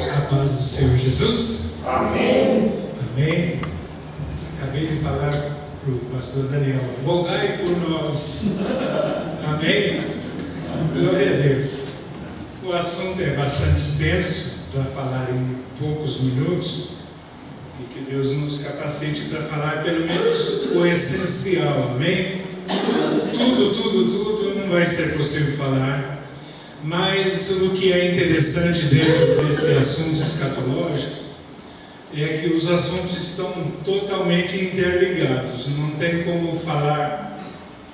A paz do Senhor Jesus. Amém. Amém. Acabei de falar para o pastor Daniel: rogai por nós. Amém. Glória a Deus. O assunto é bastante extenso para falar em poucos minutos, e que Deus nos capacite para falar pelo menos o essencial. Amém. Tudo não vai ser possível falar. Mas o que é interessante dentro desse assunto escatológico é que os assuntos estão totalmente interligados. Não tem como falar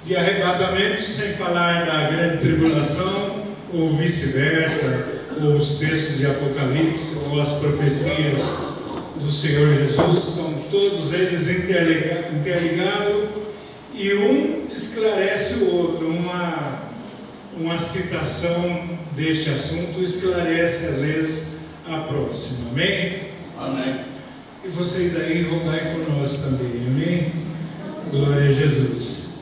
de arrebatamento sem falar da grande tribulação, ou vice-versa, ou os textos de Apocalipse, ou as profecias do Senhor Jesus. Estão todos eles interligados, e um esclarece o outro. Uma citação deste assunto esclarece às vezes a próxima. Amém? Amém. E vocês aí, rogai por nós também. Amém? Glória a Jesus.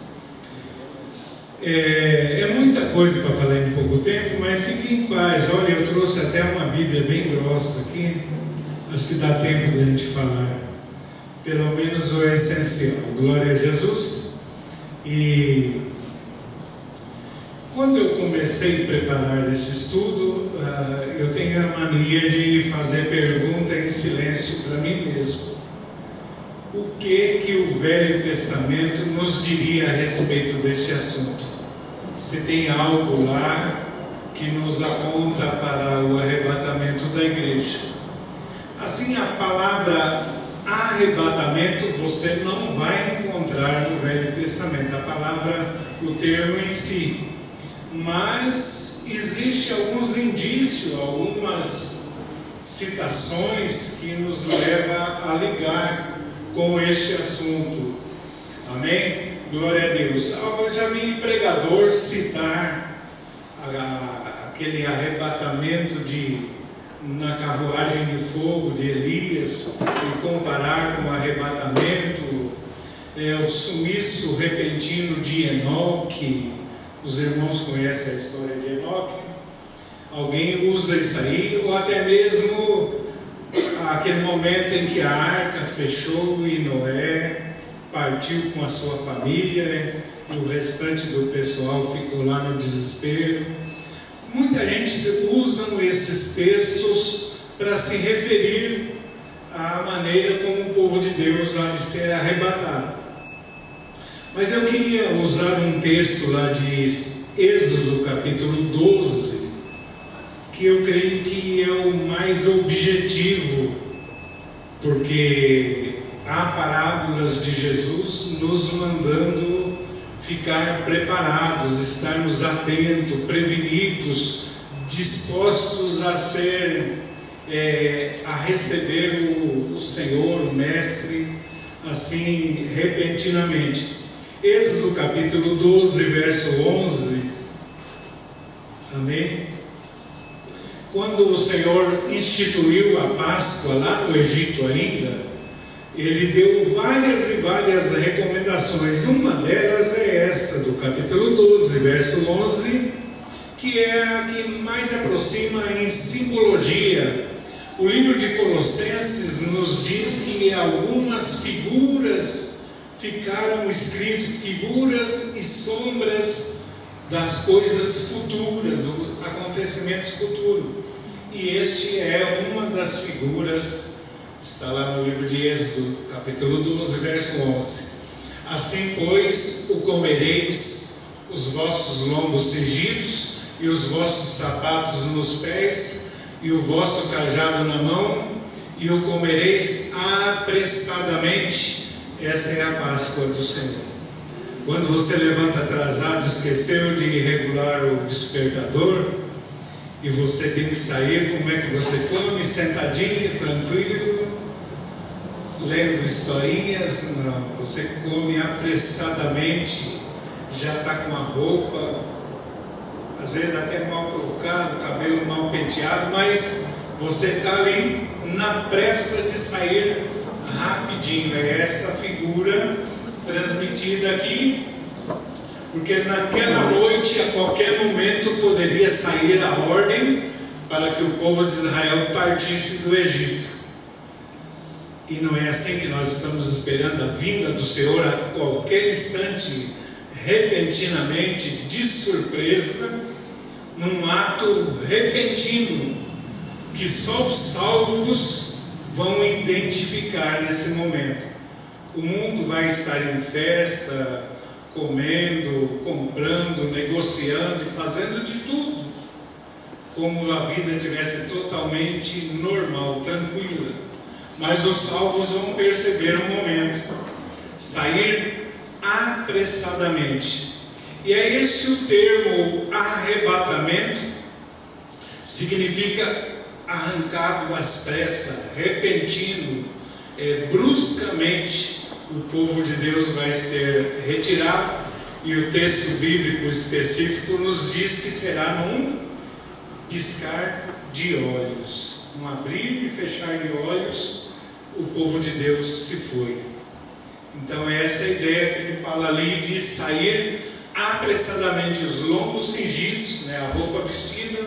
É muita coisa para falar em pouco tempo, mas fique em paz. Olha, eu trouxe até uma Bíblia bem grossa aqui. Acho que dá tempo de a gente falar pelo menos o essencial. Glória a Jesus. E quando eu comecei a preparar esse estudo, eu tenho a mania de fazer pergunta em silêncio para mim mesmo. O que o Velho Testamento nos diria a respeito deste assunto? Se tem algo lá que nos aponta para o arrebatamento da igreja. Assim, a palavra arrebatamento você não vai encontrar no Velho Testamento, a palavra, o termo em si. Mas existe alguns indícios, algumas citações que nos levam a ligar com este assunto. Amém? Glória a Deus. Eu já vi pregador citar aquele arrebatamento na carruagem de fogo de Elias e comparar com o arrebatamento, o sumiço repentino de Enoque. Os irmãos conhecem a história de Enoque. Alguém usa isso aí, ou até mesmo aquele momento em que a arca fechou e Noé partiu com a sua família, e o restante do pessoal ficou lá no desespero. Muita gente usa esses textos para se referir à maneira como o povo de Deus há de ser arrebatado. Mas eu queria usar um texto lá de Êxodo capítulo 12, que eu creio que é o mais objetivo, porque há parábolas de Jesus nos mandando ficar preparados, estarmos atentos, prevenidos, dispostos a receber o Senhor, o Mestre, assim, repentinamente. Êxodo capítulo 12, verso 11. Amém? Quando o Senhor instituiu a Páscoa lá no Egito ainda, Ele deu várias e várias recomendações. Uma delas é essa, do capítulo 12, verso 11, que é a que mais aproxima em simbologia. O livro de Colossenses nos diz que algumas figuras ficaram escritas, figuras e sombras das coisas futuras, dos acontecimentos futuros. E este é uma das figuras, está lá no livro de Êxodo, capítulo 12, verso 11. Assim, pois, o comereis, os vossos lombos cingidos, e os vossos sapatos nos pés, e o vosso cajado na mão, e o comereis apressadamente. Esta é a Páscoa do Senhor. Quando você levanta atrasado, esqueceu de regular o despertador, e você tem que sair, como é que você come? Sentadinho, tranquilo, lendo historinhas? Não, você come apressadamente, já está com a roupa, às vezes até mal colocado, cabelo mal penteado, mas você está ali na pressa de sair rapidinho. É essa figura transmitida aqui, porque naquela noite, a qualquer momento, poderia sair a ordem para que o povo de Israel partisse do Egito. E não é assim que nós estamos esperando a vinda do Senhor a qualquer instante, repentinamente, de surpresa, num ato repentino, que só os salvos vão identificar nesse momento. O mundo vai estar em festa, comendo, comprando, negociando e fazendo de tudo, como a vida estivesse totalmente normal, tranquila. Mas os salvos vão perceber um momento, sair apressadamente. E é este o termo arrebatamento, significa arrancado às pressas, repentino, bruscamente o povo de Deus vai ser retirado, e o texto bíblico específico nos diz que será num piscar de olhos, num abrir e fechar de olhos, o povo de Deus se foi. Então essa é a ideia que ele fala ali de sair apressadamente, os lombos cingidos, a roupa vestida,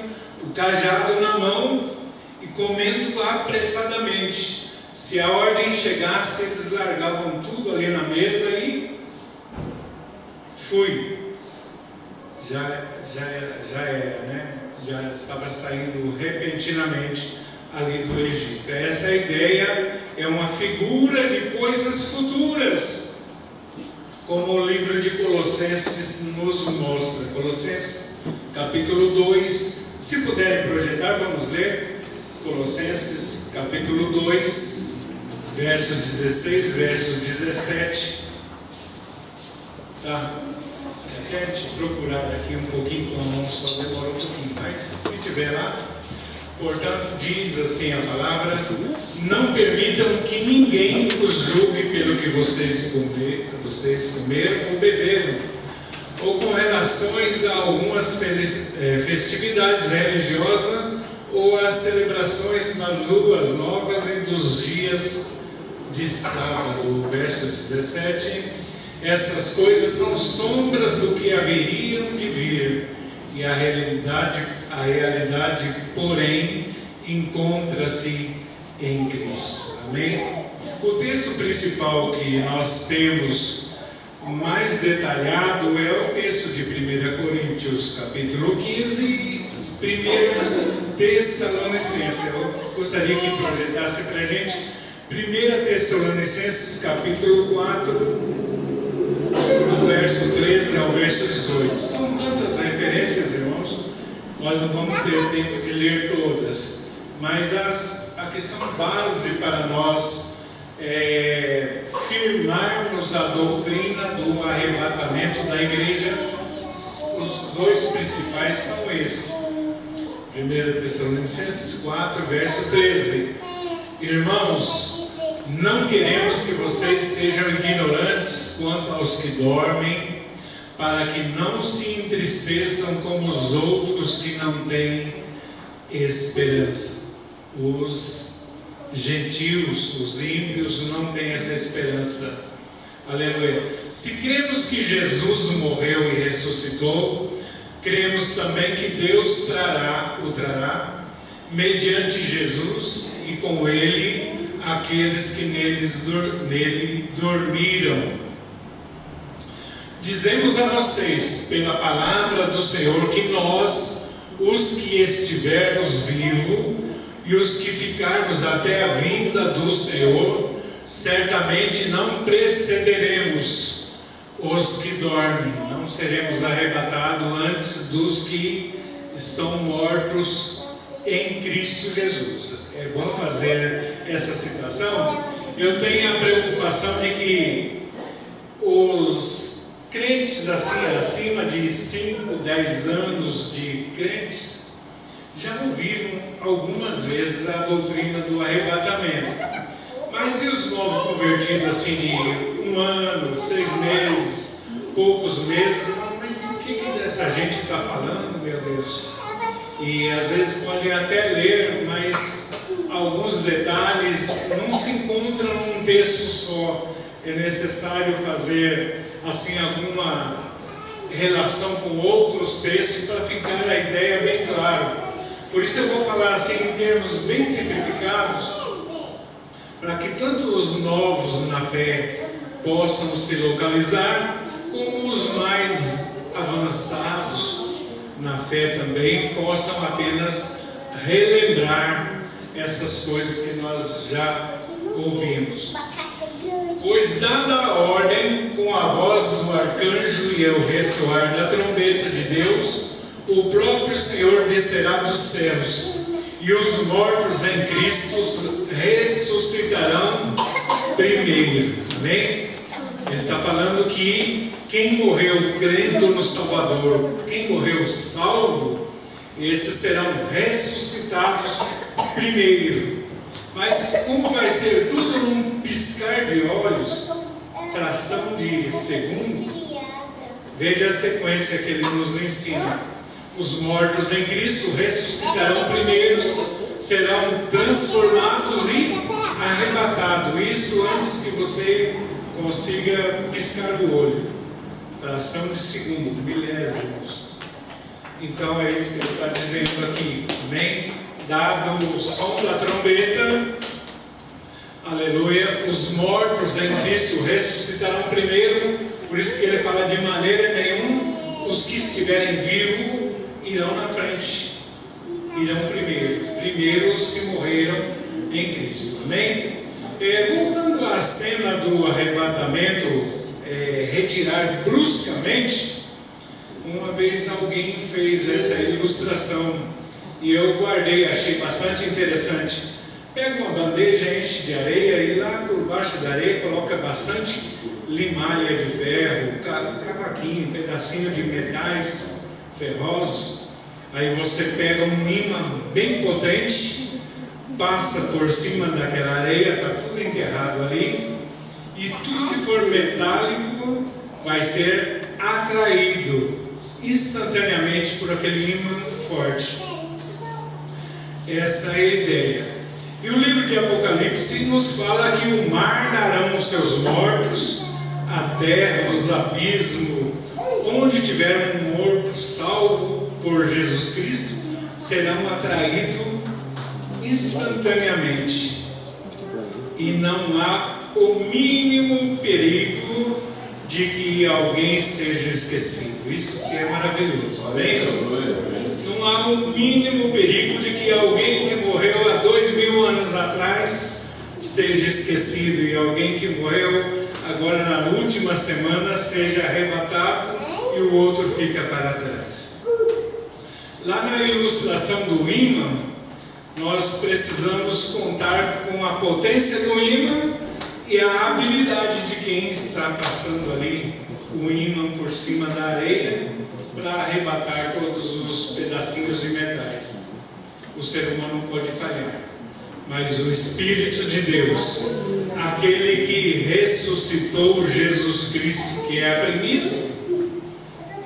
o cajado na mão e comendo apressadamente. Se a ordem chegasse, eles largavam tudo ali na mesa e fui. Já era, Já estava saindo repentinamente ali do Egito. Essa ideia é uma figura de coisas futuras, como o livro de Colossenses nos mostra. Colossenses capítulo 2, se puderem projetar, vamos ler. Colossenses capítulo 2, verso 16, verso 17. Tá? Quer te procurar aqui um pouquinho com a mão, só demora um pouquinho, mas se tiver lá. Portanto, diz assim a palavra: não permitam que ninguém os julgue pelo que vocês comeram ou beberam, ou com relações a algumas festividades religiosas, ou às celebrações das luas novas e dos dias de sábado. Verso 17: essas coisas são sombras do que haveriam de vir, e a realidade, porém, encontra-se em Cristo. Amém? O texto principal que nós temos mais detalhado é o texto de 1 Coríntios capítulo 15 e 1 Tessalonicenses. Eu gostaria que projetasse para a gente 1 Tessalonicenses capítulo 4, do verso 13 ao verso 18. São tantas referências, irmãos, nós não vamos ter tempo de ler todas, mas a que são base para nós firmarmos a doutrina do arrebatamento da igreja. Os dois principais são estes. 1 Tessalonicenses 4, verso 13: irmãos, não queremos que vocês sejam ignorantes quanto aos que dormem, para que não se entristeçam como os outros que não têm esperança. Os gentios, os ímpios, não têm essa esperança. Aleluia. Se cremos que Jesus morreu e ressuscitou, cremos também que Deus o trará mediante Jesus, e com ele aqueles que nele dormiram. Dizemos a vocês, pela palavra do Senhor, que nós, os que estivermos vivos e os que ficarmos até a vinda do Senhor, certamente não precederemos os que dormem, não seremos arrebatados antes dos que estão mortos em Cristo Jesus. É bom fazer essa citação. Eu tenho a preocupação de que os crentes assim, acima de 5, 10 anos de crentes, já ouviram algumas vezes a doutrina do arrebatamento. Mas e os novos convertidos assim de 1 ano, 6 meses, poucos meses? Mas do que essa gente está falando, meu Deus? E às vezes podem até ler, mas alguns detalhes não se encontram num texto só. É necessário fazer assim alguma relação com outros textos para ficar a ideia bem clara. Por isso eu vou falar assim em termos bem simplificados, para que tanto os novos na fé possam se localizar, como os mais avançados na fé também possam apenas relembrar essas coisas que nós já ouvimos. Pois dada a ordem, com a voz do arcanjo e o ressoar da trombeta de Deus, o próprio Senhor descerá dos céus, e os mortos em Cristo ressuscitarão primeiro. Amém? Ele está falando que quem morreu crendo no Salvador, quem morreu salvo, esses serão ressuscitados primeiro. Mas como vai ser tudo num piscar de olhos, fração de segundo, veja a sequência que ele nos ensina. Os mortos em Cristo ressuscitarão primeiro, serão transformados e arrebatados. Isso antes que você consiga piscar o olho. Fração de segundo, milésimos. Então é isso que ele está dizendo aqui. Amém? Dado o som da trombeta, aleluia, os mortos em Cristo ressuscitarão primeiro. Por isso que ele fala: de maneira nenhuma os que estiverem vivos irão na frente, irão primeiro os que morreram em Cristo. Amém? Voltando à cena do arrebatamento, retirar bruscamente, uma vez alguém fez essa ilustração e eu guardei, achei bastante interessante. Pega uma bandeja, enche de areia e lá por baixo da areia coloca bastante limalha de ferro, cavaquinho, pedacinho de metais ferrosos. Aí você pega um imã bem potente, passa por cima daquela areia, está tudo enterrado ali, e tudo que for metálico vai ser atraído instantaneamente por aquele imã forte. Essa é a ideia. E o livro de Apocalipse nos fala que o mar darão os seus mortos, a terra, os abismos, onde tiver um morto salvo por Jesus Cristo, serão atraídos instantaneamente. E não há o mínimo perigo de que alguém seja esquecido. Isso que é maravilhoso, amém? Não há o mínimo perigo de que alguém que morreu há 2000 anos atrás seja esquecido, e alguém que morreu agora na última semana seja arrebatado e o outro fica para trás. Lá na ilustração do ímã, nós precisamos contar com a potência do ímã e a habilidade de quem está passando ali o ímã por cima da areia para arrebatar todos os pedacinhos de metais. O ser humano pode falhar, mas o Espírito de Deus, aquele que ressuscitou Jesus Cristo, que é a primícia,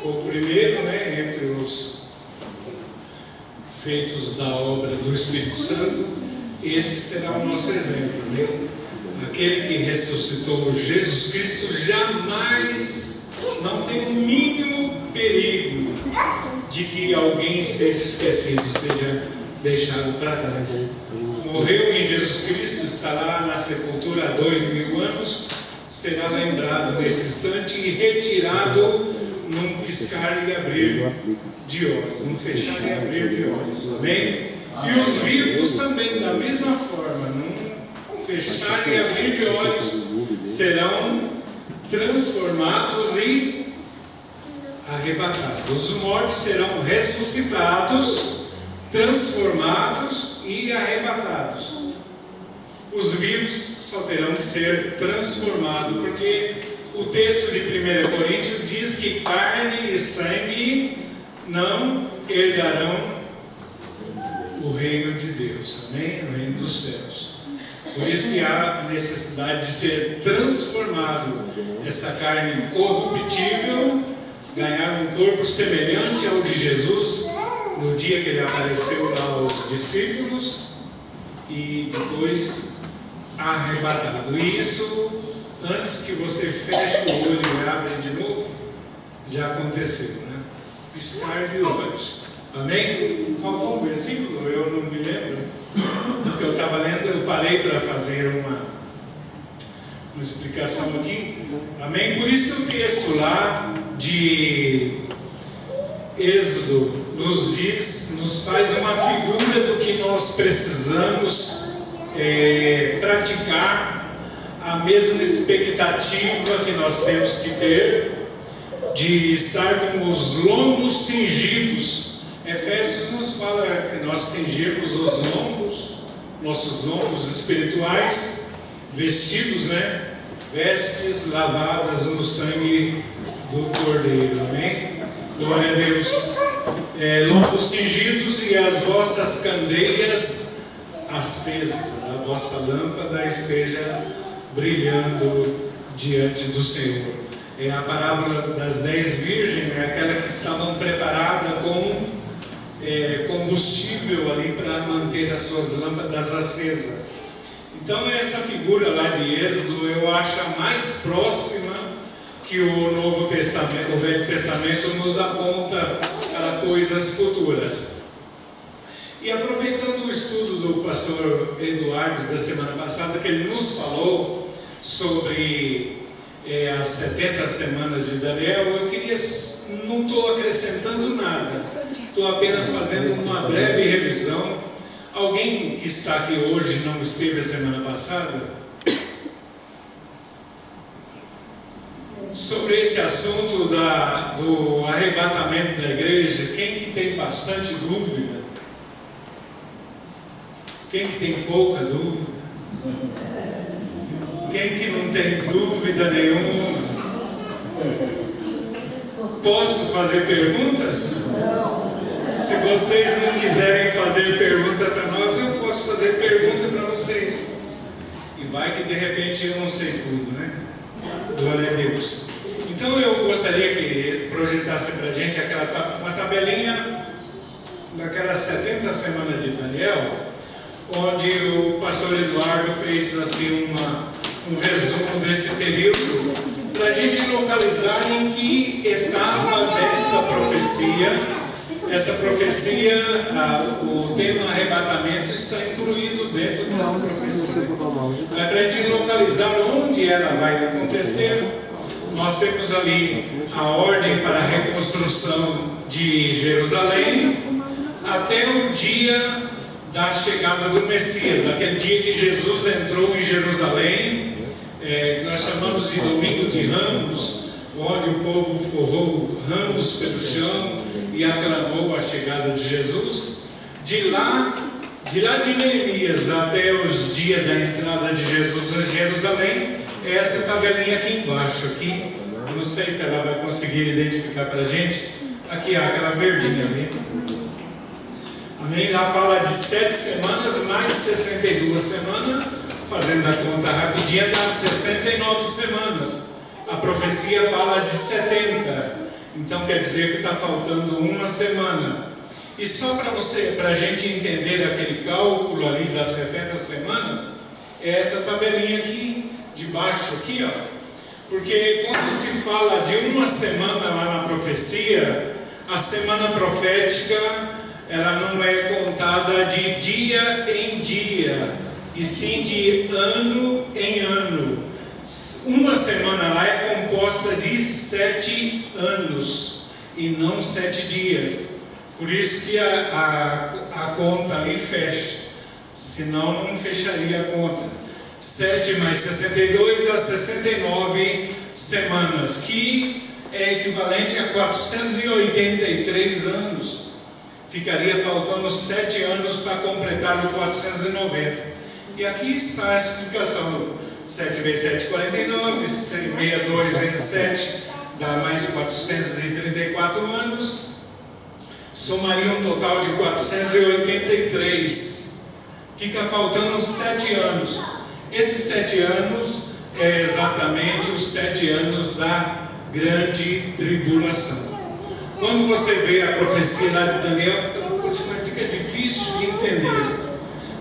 foi o primeiro, entre os feitos da obra do Espírito Santo, esse será o nosso exemplo, Aquele que ressuscitou Jesus Cristo jamais, não tem o mínimo perigo de que alguém seja esquecido, seja deixado para trás. Morreu em Jesus Cristo, estará na sepultura há 2000 anos, será lembrado nesse instante e retirado num piscar e abrir de olhos, num fechar e abrir de olhos, amém? E os vivos também, da mesma forma, num fechar e abrir de olhos, serão transformados e arrebatados. Os mortos serão ressuscitados, transformados e arrebatados. Os vivos só terão que ser transformados, porque o texto de 1 Coríntios diz que carne e sangue não herdarão o reino de Deus, amém? O reino dos céus. Por isso que há a necessidade de ser transformado, essa carne corruptível, ganhar um corpo semelhante ao de Jesus, no dia que ele apareceu lá aos discípulos, e depois arrebatado. E isso, antes que você feche o olho e abra de novo, já aconteceu, Piscar de olhos. Amém? Faltou um versículo, eu não me lembro do que eu estava lendo, eu parei para fazer uma explicação aqui. Amém? Por isso que o texto lá de Êxodo nos faz uma figura do que nós precisamos praticar, a mesma expectativa que nós temos que ter de estar com os lombos cingidos. Efésios nos fala que nós cingirmos os lombos, nossos lombos espirituais, vestidos, né? Vestes lavadas no sangue do Cordeiro, amém? Glória a Deus. Lombos cingidos e as vossas candeias acesas, a vossa lâmpada esteja brilhando diante do Senhor. A parábola das 10 virgens é aquela que estavam preparadas com combustível ali para manter as suas lâmpadas acesas. Então essa figura lá de Êxodo eu acho a mais próxima que o Novo Testamento, o Velho Testamento nos aponta para coisas futuras. E aproveitando o estudo do pastor Eduardo da semana passada, que ele nos falou sobre as 70 semanas de Daniel, não estou acrescentando nada, estou apenas fazendo uma breve revisão. Alguém que está aqui hoje não esteve a semana passada? Sobre este assunto do arrebatamento da igreja, quem que tem bastante dúvida? Quem que tem pouca dúvida? Quem que não tem dúvida nenhuma? Posso fazer perguntas? Se vocês não quiserem fazer pergunta para nós, eu posso fazer pergunta para vocês. E vai que de repente eu não sei tudo, né? Glória a Deus. Então eu gostaria que projetasse para a gente uma tabelinha daquelas 70 semanas de Daniel, onde o pastor Eduardo fez assim um resumo desse período, para a gente localizar em que etapa desta profecia. Essa profecia, o tema arrebatamento está incluído dentro dessa profecia. Mas para a gente localizar onde ela vai acontecer, nós temos ali a ordem para a reconstrução de Jerusalém até o dia da chegada do Messias, aquele dia que Jesus entrou em Jerusalém, que nós chamamos de Domingo de Ramos, onde o povo forrou ramos pelo chão e aclamou a chegada de Jesus. De lá de Neemias até os dias da entrada de Jesus em Jerusalém, é essa tabelinha aqui embaixo, aqui. Eu não sei se ela vai conseguir identificar para a gente. Aqui, aquela verdinha ali. Amém? Lá fala de 7 semanas mais 62 semanas, fazendo a conta rapidinha, dá 69 semanas. A profecia fala de 70, então quer dizer que está faltando uma semana. E só para a gente entender aquele cálculo ali das 70 semanas, é essa tabelinha aqui, de baixo aqui, ó. Porque quando se fala de uma semana lá na profecia, a semana profética, ela não é contada de dia em dia, e sim de ano em ano. Uma semana lá é composta de 7 anos e não 7 dias. Por isso que a conta ali fecha, senão não fecharia a conta. 7 mais 62 dá 69 semanas, que é equivalente a 483 anos. Ficaria faltando 7 anos para completar o 490. E aqui está a explicação. 7 vezes 7, 49, 62 vezes 7 dá mais 434 anos, somaria um total de 483, fica faltando 7 anos. Esses 7 anos é exatamente os 7 anos da grande tribulação. Quando você vê a profecia lá de Daniel, poxa, mas fica difícil de entender.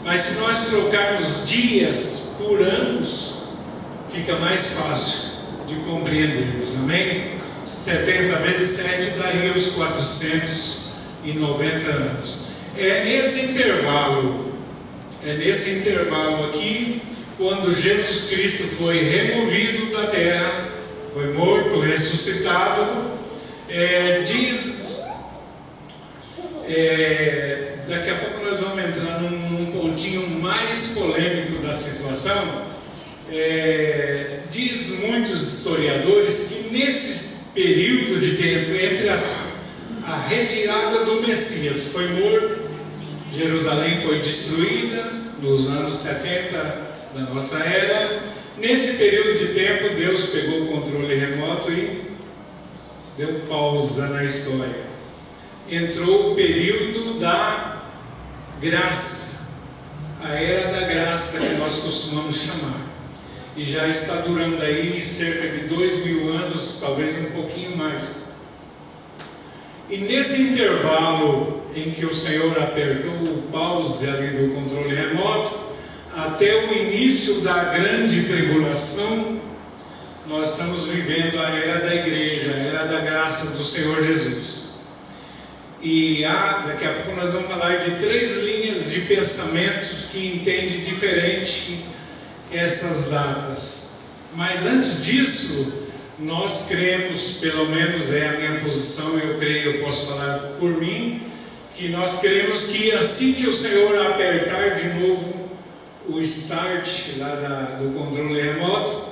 Mas se nós trocarmos dias por anos, fica mais fácil de compreendermos, amém? 70 vezes 7 daria os 490 e 90 anos. É nesse intervalo aqui, quando Jesus Cristo foi removido da terra, foi morto, ressuscitado, daqui a pouco nós vamos entrar num pontinho mais polêmico da situação. Diz muitos historiadores que nesse período de tempo entre a retirada do Messias foi morto, Jerusalém foi destruída nos anos 70 da nossa era. Nesse período de tempo, Deus pegou o controle remoto e deu pausa na história. Entrou o período da graça, a era da graça que nós costumamos chamar, e já está durando aí cerca de 2000 anos, talvez um pouquinho mais. E nesse intervalo em que o Senhor apertou o pause ali do controle remoto, até o início da grande tribulação, nós estamos vivendo a era da igreja, a era da graça do Senhor Jesus. E daqui a pouco nós vamos falar de 3 linhas de pensamentos que entendem diferente essas datas. Mas antes disso, nós cremos, pelo menos é a minha posição, eu posso falar por mim, que nós cremos que assim que o Senhor apertar de novo o start lá do controle remoto,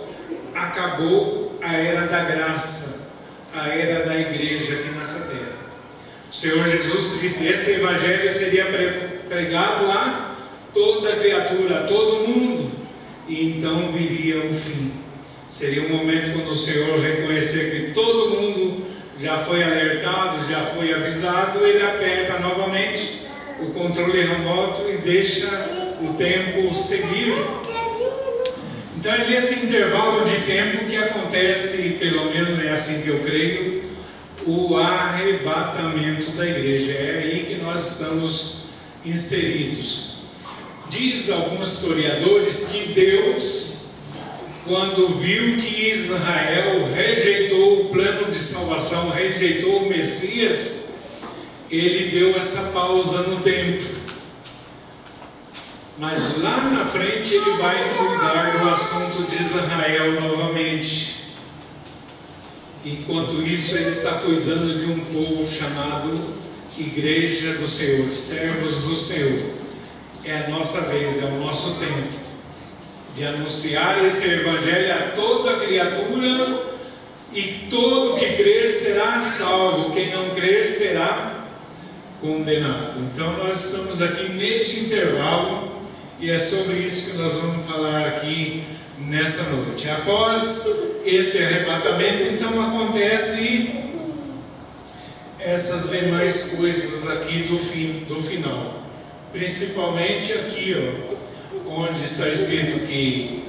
acabou a era da graça, a era da igreja aqui nessa terra. O Senhor Jesus disse que esse evangelho seria pregado a toda criatura, a todo mundo, e então viria o fim. Seria um momento quando o Senhor reconhecer que todo mundo já foi alertado, já foi avisado, ele aperta novamente o controle remoto e deixa o tempo seguir. Então é nesse intervalo de tempo que acontece, pelo menos é assim que eu creio, o arrebatamento da igreja. É aí que nós estamos inseridos. Diz alguns historiadores que Deus, quando viu que Israel rejeitou o plano de salvação, rejeitou o Messias, ele deu essa pausa no tempo. Mas lá na frente ele vai cuidar do assunto de Israel novamente. Enquanto isso, ele está cuidando de um povo chamado Igreja do Senhor, servos do Senhor. É a nossa vez, é o nosso tempo de anunciar esse evangelho a toda criatura, e todo que crer será salvo, quem não crer será condenado. Então nós estamos aqui neste intervalo, e é sobre isso que nós vamos falar aqui nessa noite. Após esse arrebatamento, então acontece essas demais coisas aqui do final, principalmente aqui, onde está escrito que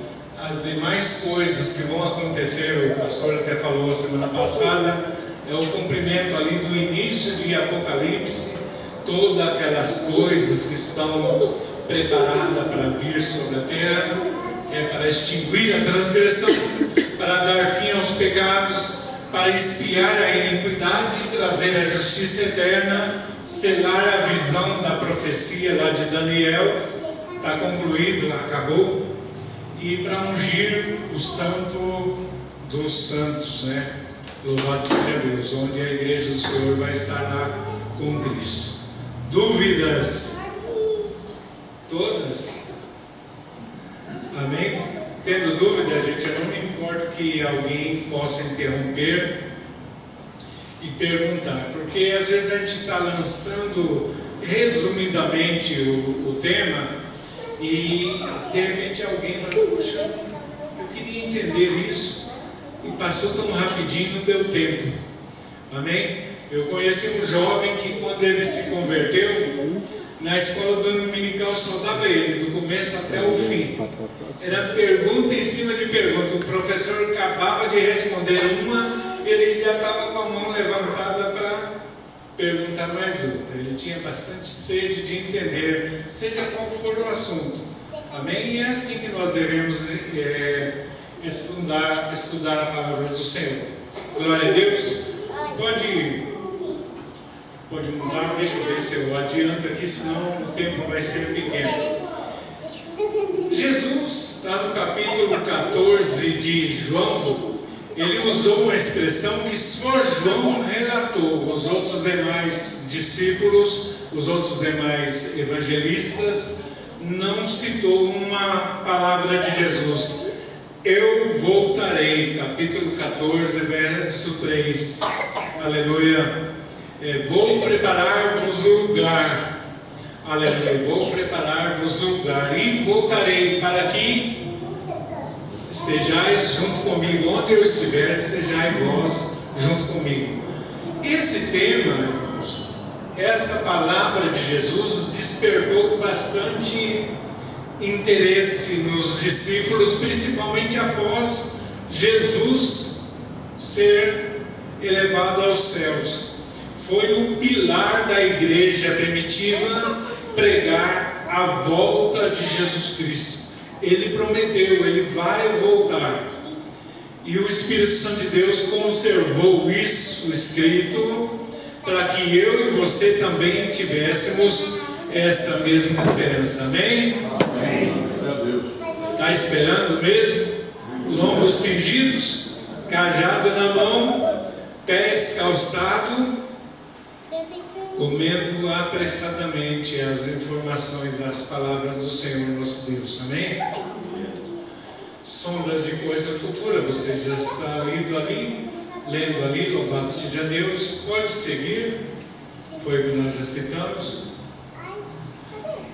as demais coisas que vão acontecer, o pastor até falou semana passada, é o cumprimento ali do início de Apocalipse, todas aquelas coisas que estão preparadas para vir sobre a terra, para extinguir a transgressão, para dar fim aos pecados, para expiar a iniquidade, trazer a justiça eterna, selar a visão da profecia lá de Daniel, está concluído, acabou, e para ungir o santo dos santos, louvado seja Deus, onde a igreja do Senhor vai estar lá com Cristo. Dúvidas? Todas? Amém? Tendo dúvida, gente, eu não me importo que alguém possa interromper e perguntar, porque às vezes a gente está lançando resumidamente o tema, e de repente alguém fala, puxa, eu queria entender isso, e passou tão rapidinho, não deu tempo. Amém? Eu conheci um jovem que, quando ele se converteu, na escola dominical só dava ele, do começo até o fim. Era pergunta em cima de pergunta. O professor acabava de responder uma, ele já estava com a mão levantada para perguntar mais outra. Ele tinha bastante sede de entender, seja qual for o assunto. Amém? E é assim que nós devemos estudar a palavra do Senhor. Glória a Deus. Pode Pode mudar, deixa eu ver se eu adianto aqui, senão o tempo vai ser pequeno. Jesus, lá no capítulo 14 de João, ele usou uma expressão que só João relatou. Os outros demais discípulos, os outros demais evangelistas, não citou uma palavra de Jesus. Eu voltarei, capítulo 14, verso 3. Aleluia. Vou preparar-vos o lugar. Aleluia. Vou preparar-vos o lugar e voltarei para que estejais junto comigo. Onde eu estiver, estejai vós junto comigo. Esse tema, irmãos, essa palavra de Jesus despertou bastante interesse nos discípulos, principalmente após Jesus ser elevado aos céus. Foi o pilar da igreja primitiva pregar a volta de Jesus Cristo. Ele prometeu, ele vai voltar. E o Espírito Santo de Deus conservou isso escrito para que eu e você também tivéssemos essa mesma esperança. Amém? Amém. Está esperando mesmo? Lombos cingidos, cajado na mão, pés calçados, comendo apressadamente as informações, as palavras do Senhor nosso Deus. Amém? Sombras de coisa futura, você já está lendo ali, louvado seja Deus. Pode seguir, foi o que nós já citamos.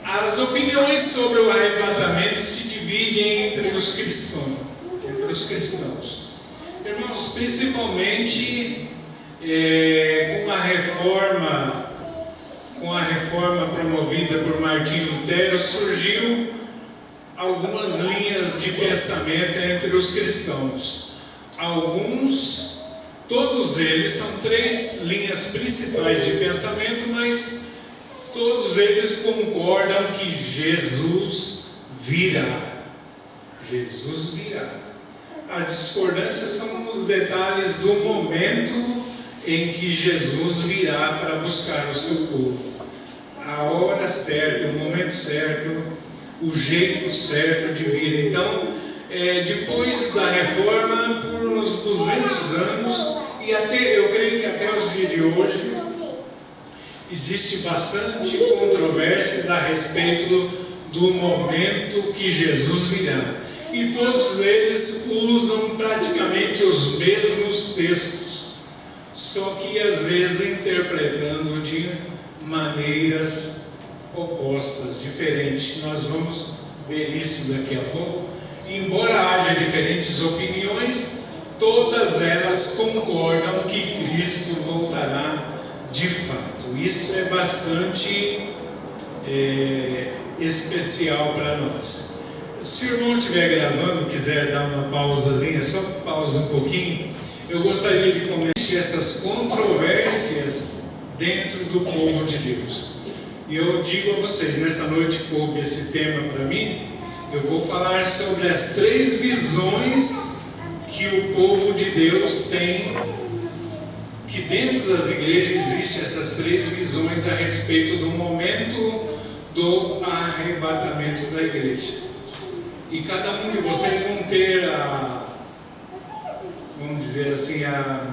As opiniões sobre o arrebatamento se dividem entre os cristãos. Irmãos, principalmente com a reforma promovida por Martinho Lutero, surgiu algumas linhas de pensamento entre os cristãos. Todos eles são 3 linhas principais de pensamento, mas todos eles concordam que Jesus virá. Jesus virá. A discordância são os detalhes do momento em que Jesus virá para buscar o seu povo. A hora certa, o momento certo, o jeito certo de vir. Então, depois da reforma, por uns 200 anos, e eu creio que até os dias de hoje, existe bastante controvérsias a respeito do momento que Jesus virá. E todos eles usam praticamente os mesmos textos, só que às vezes interpretando de maneiras opostas, diferentes. Nós vamos ver isso daqui a pouco. Embora haja diferentes opiniões, todas elas concordam que Cristo voltará de fato. Isso é bastante especial para nós. Se o irmão estiver gravando, quiser dar uma pausazinha, só pausa um pouquinho, eu gostaria de comentar essas controvérsias dentro do povo de Deus. E eu digo a vocês, nessa noite coube esse tema para mim, eu vou falar sobre as 3 visões que o povo de Deus tem, que dentro das igrejas existem essas 3 visões a respeito do momento do arrebatamento da igreja. E cada um de vocês vão ter vamos dizer assim, a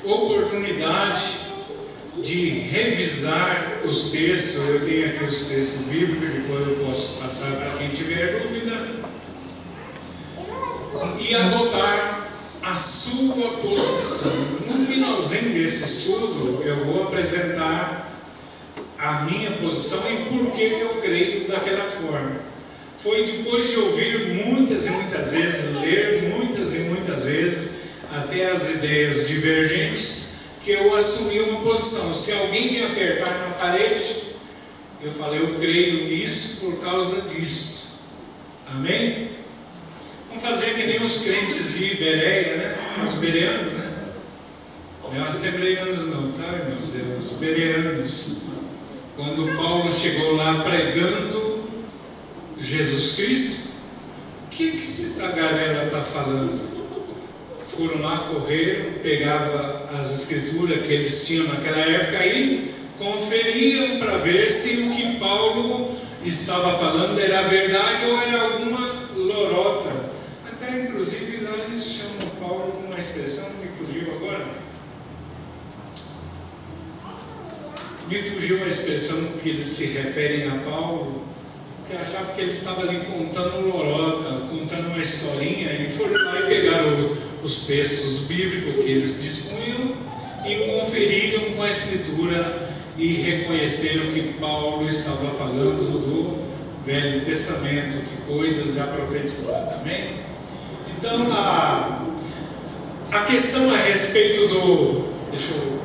oportunidade de revisar os textos. Eu tenho aqui os textos bíblicos, depois eu posso passar para quem tiver dúvida, e adotar a sua posição. No finalzinho desse estudo, eu vou apresentar a minha posição e por que eu creio daquela forma. Foi depois de ouvir muitas e muitas vezes, ler muitas e muitas vezes, até as ideias divergentes, que eu assumi uma posição. Se alguém me apertar na parede, eu falei, eu creio nisso por causa disso. Amém? Vamos fazer que nem os crentes de Bereia, né? Os bereanos, né? Não é assembleianos não, tá, irmãos? É os bereanos. Quando Paulo chegou lá pregando Jesus Cristo, o que esse tagarela está falando? foram lá, correram, pegavam as escrituras que eles tinham naquela época e conferiam para ver se o que Paulo estava falando era verdade ou era alguma lorota. Até inclusive lá eles chamam Paulo com uma expressão, me fugiu agora. Me fugiu a expressão que eles se referem a Paulo, que eu achava que ele estava ali contando lorota, contando uma historinha, e foram lá e pegaram os textos bíblicos que eles dispunham e conferiram com a escritura e reconheceram que Paulo estava falando do Velho Testamento, de coisas já profetizadas. Amém? Então, a questão a respeito do... Deixa eu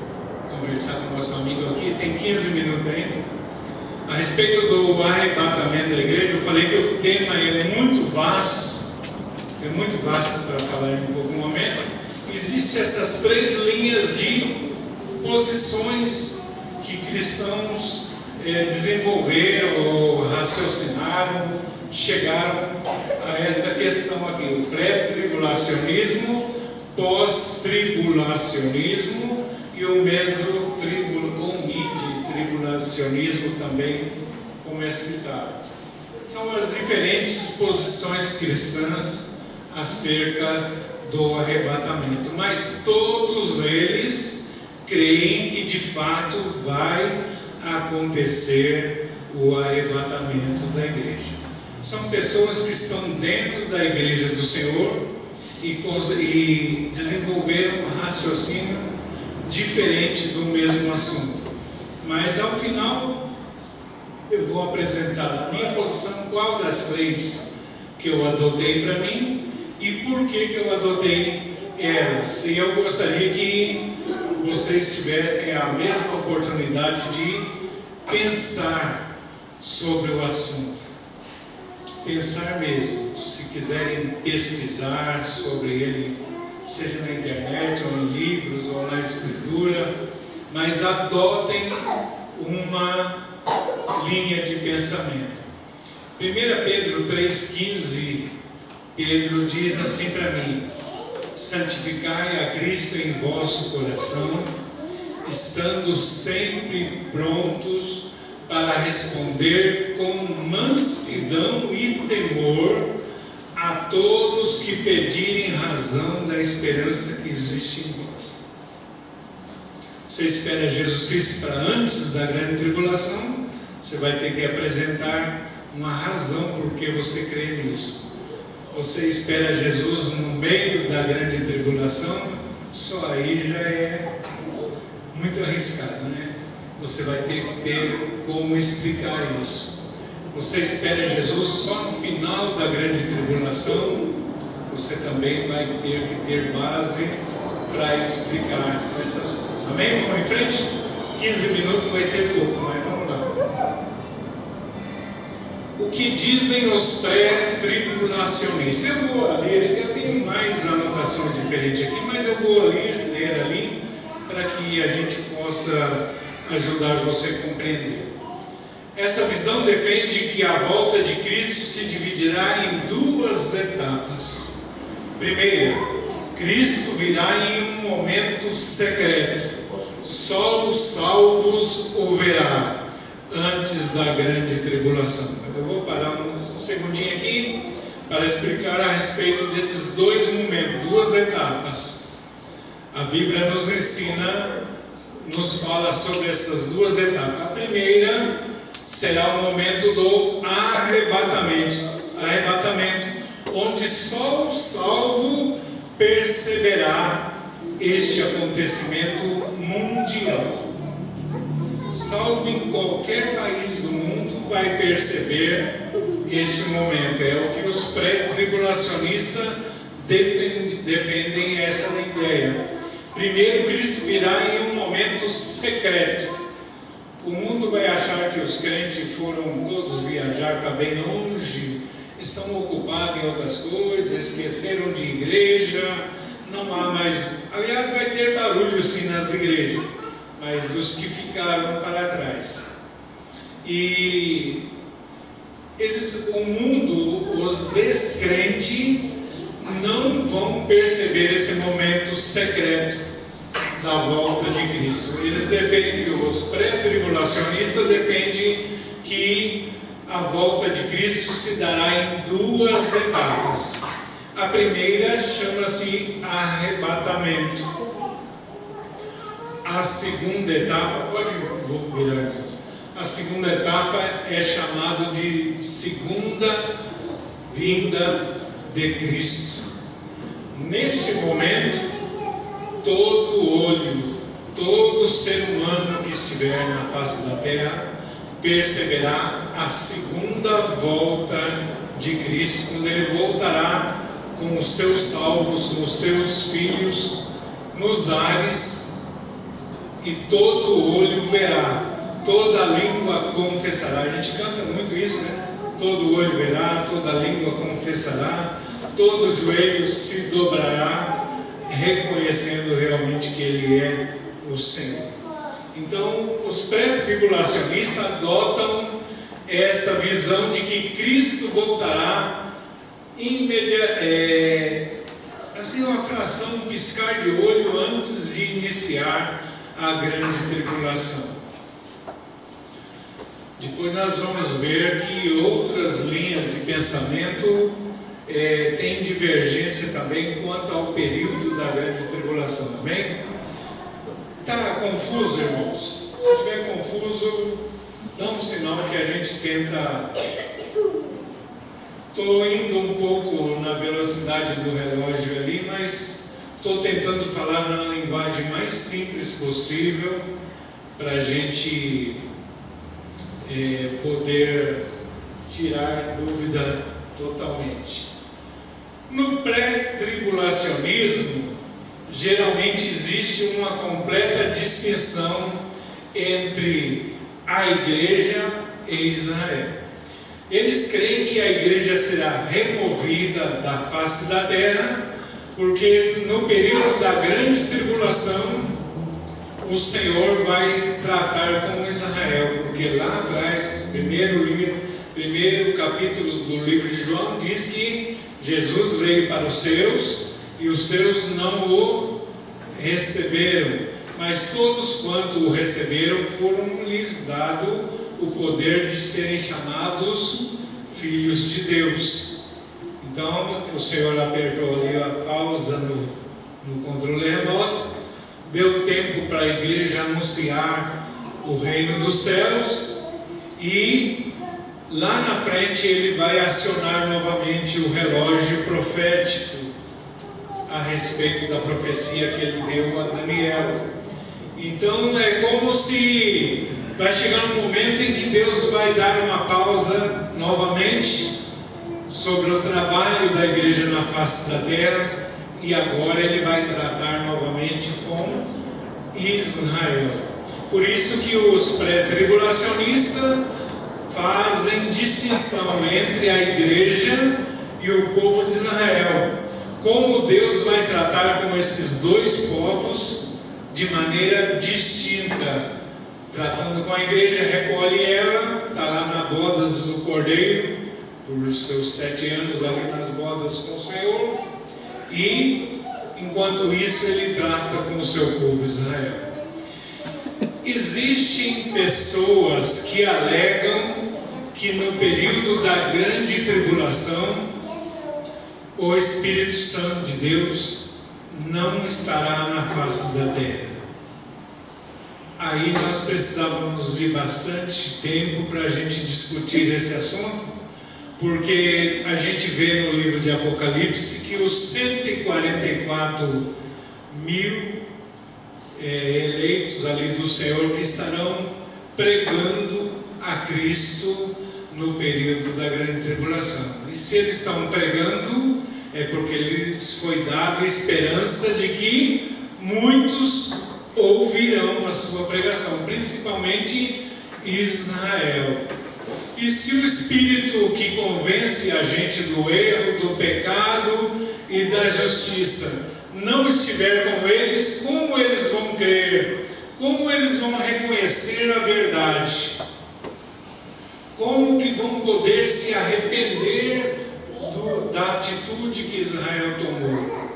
conversar com o nosso amigo aqui, tem 15 minutos ainda. A respeito do arrebatamento da igreja, eu falei que o tema é muito vasto para falar em algum momento. Existem essas 3 linhas de posições que cristãos desenvolveram ou raciocinaram, chegaram a essa questão aqui: o pré-tribulacionismo, pós-tribulacionismo e o tribulacionismo também, como é citado. São as diferentes posições cristãs acerca do arrebatamento, mas todos eles creem que de fato vai acontecer o arrebatamento da igreja. São pessoas que estão dentro da igreja do Senhor e desenvolveram um raciocínio diferente do mesmo assunto. Mas ao final eu vou apresentar a minha posição, qual das 3 que eu adotei para mim e por que eu adotei elas. E eu gostaria que vocês tivessem a mesma oportunidade de pensar sobre o assunto. Pensar mesmo, se quiserem pesquisar sobre ele, seja na internet, ou em livros, ou na escritura, mas adotem uma linha de pensamento. 1 Pedro 3,15, Pedro diz assim para mim: santificai a Cristo em vosso coração, estando sempre prontos para responder com mansidão e temor a todos que pedirem razão da esperança que existe em vós. Você espera Jesus Cristo para antes da grande tribulação, você vai ter que apresentar uma razão por que você crê nisso. Você espera Jesus no meio da grande tribulação, só aí já é muito arriscado, né? Você vai ter que ter como explicar isso. Você espera Jesus só no final da grande tribulação, você também vai ter que ter base para explicar essas coisas. Amém? Vamos em frente? 15 minutos vai ser pouco, mas vamos lá. O que dizem os pré-tribulacionistas? Eu vou ler, eu tenho mais anotações diferentes aqui, mas eu vou ler ali para que a gente possa ajudar você a compreender. Essa visão defende que a volta de Cristo se dividirá em 2 etapas. Primeira, Cristo virá em um momento secreto, só os salvos o verá antes da grande tribulação. Eu vou parar um segundinho aqui para explicar a respeito desses 2 momentos, 2 etapas. A Bíblia nos ensina, nos fala sobre essas 2 etapas. A primeira será o momento do arrebatamento, onde só o salvo perceberá este acontecimento mundial. Salvo em qualquer país do mundo vai perceber este momento. É o que os pré-tribulacionistas defendem essa ideia. Primeiro, Cristo virá em um momento secreto. O mundo vai achar que os crentes foram todos viajar para bem longe, estão ocupados em outras coisas, esqueceram de igreja, não há mais. Aliás, vai ter barulho sim nas igrejas, mas dos que ficaram para trás. E o mundo, os descrentes, não vão perceber esse momento secreto da volta de Cristo. Eles defendem, os pré-tribulacionistas defendem que a volta de Cristo se dará em duas etapas. A primeira chama-se arrebatamento. A segunda etapa, pode virar aqui. A segunda etapa é chamada de segunda vinda de Cristo. Neste momento, todo olho, todo ser humano que estiver na face da terra perceberá a segunda volta de Cristo, quando Ele voltará com os seus salvos, com os seus filhos nos ares, e todo olho verá, toda língua confessará. A gente canta muito isso, né? Todo olho verá, toda língua confessará, todo joelho se dobrará, reconhecendo realmente que Ele é o Senhor. Então, os pré-tribulacionistas adotam esta visão de que Cristo voltará assim, uma fração, um piscar de olho antes de iniciar a grande tribulação. Depois nós vamos ver que outras linhas de pensamento têm divergência também quanto ao período da grande tribulação. Amém? Está confuso, irmãos? Se estiver confuso, dá um sinal que a gente tenta. Estou indo um pouco na velocidade do relógio ali, mas estou tentando falar na linguagem mais simples possível para a gente poder tirar dúvida totalmente. No pré-tribulacionismo, geralmente existe uma completa distinção entre a igreja e Israel. Eles creem que a igreja será removida da face da terra, porque no período da grande tribulação o Senhor vai tratar com Israel, porque lá atrás, primeiro capítulo do livro de João diz que Jesus veio para os seus e os seus não o receberam, mas todos quanto o receberam foram-lhes dado o poder de serem chamados filhos de Deus. Então o Senhor apertou ali a pausa no controle remoto, deu tempo para a igreja anunciar o reino dos céus, e lá na frente Ele vai acionar novamente o relógio profético a respeito da profecia que Ele deu a Daniel. Então é como se vai chegar um momento em que Deus vai dar uma pausa novamente sobre o trabalho da igreja na face da terra, e agora Ele vai tratar novamente com Israel. Por isso que os pré-tribulacionistas fazem distinção entre a igreja e o povo de Israel. Como Deus vai tratar com esses dois povos de maneira distinta. Tratando com a igreja, recolhe ela, está lá na bodas do Cordeiro, por seus 7 anos ali nas bodas com o Senhor, e enquanto isso Ele trata com o seu povo Israel. Existem pessoas que alegam que no período da grande tribulação o Espírito Santo de Deus não estará na face da terra. Aí nós precisávamos de bastante tempo para a gente discutir esse assunto, porque a gente vê no livro de Apocalipse que os 144 mil eleitos ali do Senhor que estarão pregando a Cristo no período da grande tribulação. E se eles estão pregando, é porque lhes foi dado a esperança de que muitos ouvirão a sua pregação, principalmente Israel. E se o Espírito que convence a gente do erro, do pecado e da justiça não estiver com eles, como eles vão crer? Como eles vão reconhecer a verdade? Como que vão poder se arrepender da atitude atitude que Israel tomou.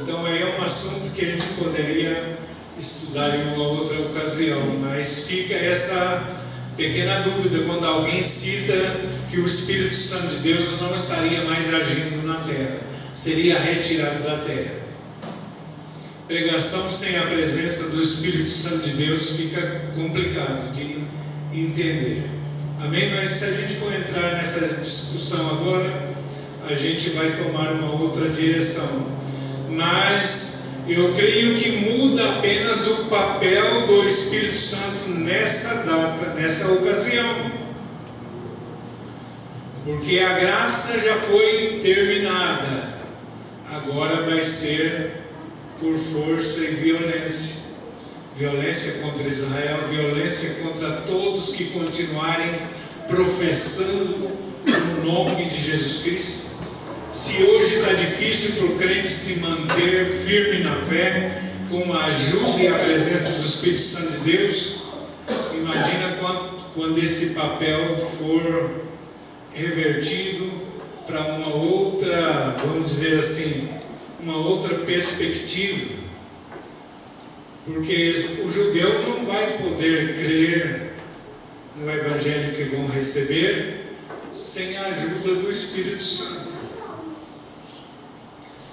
Então aí é um assunto que a gente poderia estudar em uma outra ocasião, mas fica essa pequena dúvida quando alguém cita que o Espírito Santo de Deus não estaria mais agindo na terra, seria retirado da terra. Pregação sem a presença do Espírito Santo de Deus fica complicado de entender. Amém? Mas se a gente for entrar nessa discussão agora, a gente vai tomar uma outra direção. Mas eu creio que muda apenas o papel do Espírito Santo nessa data, nessa ocasião. Porque a graça já foi terminada. Agora vai ser por força e violência. Violência contra Israel, violência contra todos que continuarem professando o nome de Jesus Cristo. Se hoje está difícil para o crente se manter firme na fé, com a ajuda e a presença do Espírito Santo de Deus, imagina quando esse papel for revertido para uma outra, vamos dizer assim, uma outra perspectiva. Porque o judeu não vai poder crer no Evangelho que vão receber sem a ajuda do Espírito Santo.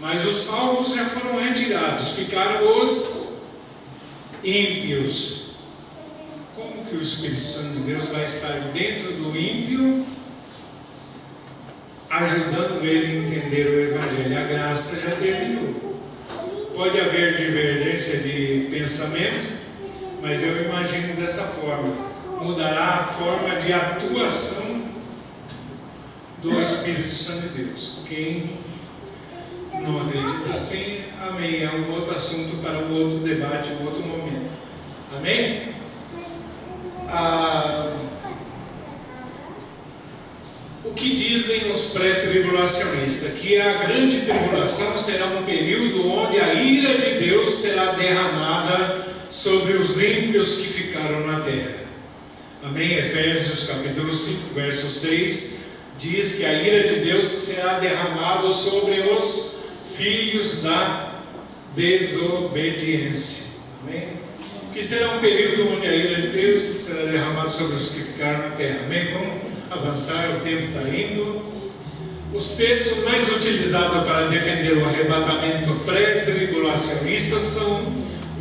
Mas os salvos já foram retirados, ficaram os ímpios. Como que o Espírito Santo de Deus vai estar dentro do ímpio, ajudando ele a entender o Evangelho? A graça já terminou. Pode haver divergência de pensamento, mas eu imagino dessa forma: mudará a forma de atuação do Espírito Santo de Deus. Quem não acredita assim, amém. É um outro assunto para um outro debate, um outro momento. Amém? O que dizem os pré-tribulacionistas? Que a grande tribulação será um período onde a ira de Deus será derramada sobre os ímpios que ficaram na terra. Amém? Efésios capítulo 5, verso 6, diz que a ira de Deus será derramada sobre os filhos da desobediência. Amém? Que será um período onde a ira de Deus será derramada sobre os que ficaram na terra. Amém? Vamos avançar, o tempo está indo. Os textos mais utilizados para defender o arrebatamento pré-tribulacionista são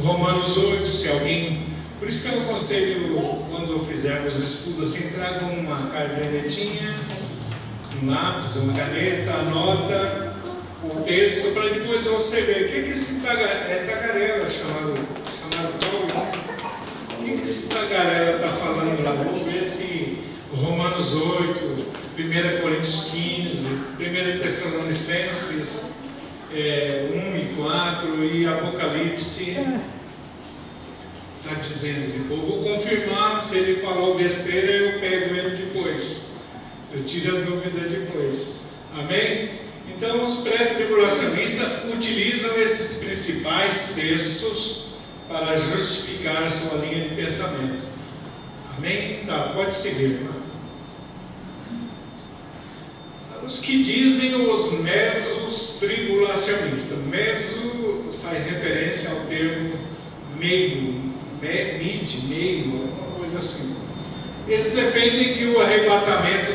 Romanos 8, se alguém... Por isso que eu aconselho, quando fizermos estudo assim, traga uma cadernetinha, um lápis, uma caneta, anota o texto para depois você ver. O que esse tagarela chamado Paulo? O que esse tagarela está falando lá? Vamos ver se Romanos 8, 1 Coríntios 15, 1 Tessalonicenses 1 e 4 e Apocalipse está dizendo. Depois vou confirmar, se ele falou besteira eu pego ele depois, eu tiro a dúvida depois. Amém? Então os pré-tribulacionistas utilizam esses principais textos para justificar a sua linha de pensamento. Amém? Tá, pode seguir, irmão. Os que dizem os mesos tribulacionistas. Meso faz referência ao termo meio, meio, alguma coisa assim. Eles defendem que o arrebatamento